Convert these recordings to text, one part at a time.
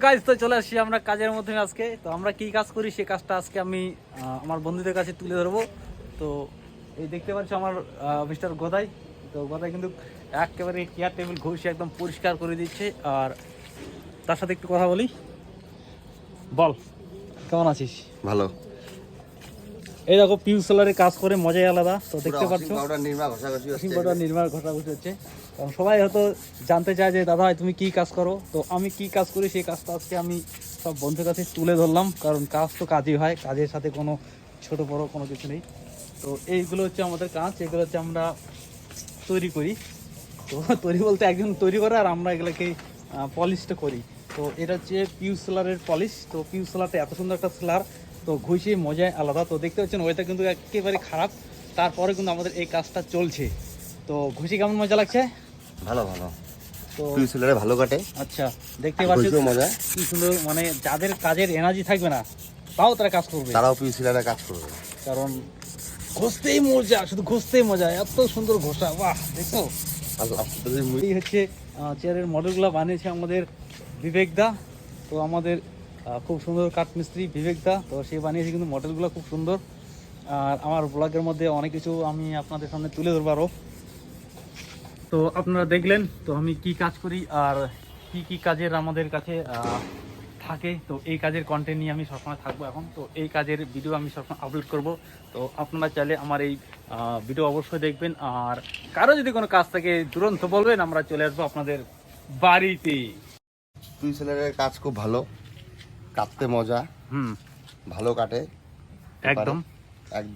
কাজ তো চলে আসছি আমরা কাজের মধ্যে আজকে। তো আমরা কি কাজ করি সেই কাজটা আজকে আমি আমার বন্ধুদের কাছে তুলে ধরবো। তো এই দেখতে পাচ্ছ আমার মিস্টার গদাই। তো গদাই কিন্তু একেবারে চেয়ার টেবিল ঘষে একদম পরিষ্কার করে দিচ্ছে। আর তার সাথে একটু কথা বলি। বল, কেমন আছিস? ভালো। এই দেখো পিউষ সোলারে কাজ করে মজাই আলাদা। তো দেখতে পাচ্ছ নির্মাণ ঘষাঘষি হচ্ছে। কারণ সবাই হয়তো জানতে চায় যে দাদা তুমি কি কাজ করো। তো আমি কি কাজ করি সেই কাজটা আজকে আমি সব বন্ধুর কাছে তুলে ধরলাম। কারণ কাজ তো কাজই হয়, কাজের সাথে কোনো ছোট বড় কোনো কিছু নেই। তো এইগুলো হচ্ছে আমাদের কাজ, এগুলো হচ্ছে আমরা তৈরি করি। তো তৈরি বলতে একজন তৈরি করে আর আমরা এগুলোকে পলিশটা করি। তো এটা হচ্ছে পিউষ সোলারের পলিশ। তো পিউষ সোলারটা এত সুন্দর একটা সোলার, তো ঘষে মজায় আলাদা। তো দেখতে পাচ্ছেন ওয়েদার কিন্তু একেবারে খারাপ, তারপরে কিন্তু আমাদের এই কাজটা চলছে। তো ঘষে কেমন মজা লাগছে? ভালো ভালো। তো পিউষ সোলারে ভালো কাটে। আচ্ছা, দেখতে পাচ্ছেন মজা কি সুন্দর। মানে যাদের কাজের এনার্জি থাকবে না তাও তারা কাজ করবে, তারাও পিউষ সোলারে কাজ করবে। কারণ ঘষতেই মজা, শুধু ঘষতেই মজা, এত সুন্দর ঘষা। বাহ, দেখো এই হচ্ছে চেয়ারের মডেলগুলো বানিয়েছে আমাদের বিবেকদা। তো আমাদের খুব সুন্দর কাঠমিস্ত্রি বিবেকদা, তো সে বানিয়েছে কিন্তু মডেলগুলো খুব সুন্দর। আর আমার ব্লগের মধ্যে অনেক কিছু আমি আপনাদের সামনে তুলে ধরবো আরও। তো আপনারা দেখলেন তো আমি কি কাজ করি আর কি কি কাজের আমাদের কাছে থাকে। তো এই কাজের কন্টেন্ট নিয়ে আমি সবসময় থাকবো এখন। তো এই কাজের ভিডিও আমি সবসময় আপলোড করব। তো আপনারা চাইলে আমার এই ভিডিও অবশ্যই দেখবেন। আর কারো যদি কোনো কাজ থাকে তুরন্ত বলবেন, আমরা চলে আসবো আপনাদের বাড়িতে। পিউষ সোলারের কাজ খুব ভালো, কাটতে মজা, ভালো কাটে একদম।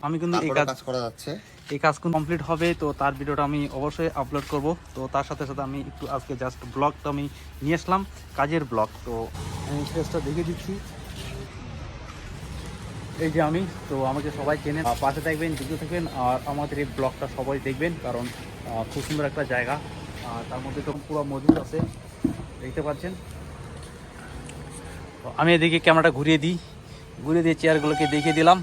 আমি কিন্তু এই কাজ করা যাচ্ছে, এই কাজ কমপ্লিট হবে। তো তার ভিডিওটা আমি অবশ্যই আপলোড করব। তো তার সাথে সাথে আমি একটু আজকে জাস্ট ব্লগটা আমি নিয়ে আসলাম, কাজের ব্লগ। তো আমি ফেসটা দেখে দিচ্ছি, এই যে আমি। তো আমাকে সবাই চেনে, পাশে থাকবেন, যুক্ত থাকবেন। আর আমাদের এই ব্লগটা সবাই দেখবেন, কারণ খুব সুন্দর একটা জায়গা। আর তার মধ্যে তো পুরো মজুদ আছে, দেখতে পাচ্ছেন। তো আমি এদিকে ক্যামেরাটা ঘুরিয়ে দিয়ে চেয়ারগুলোকে দেখিয়ে দিলাম।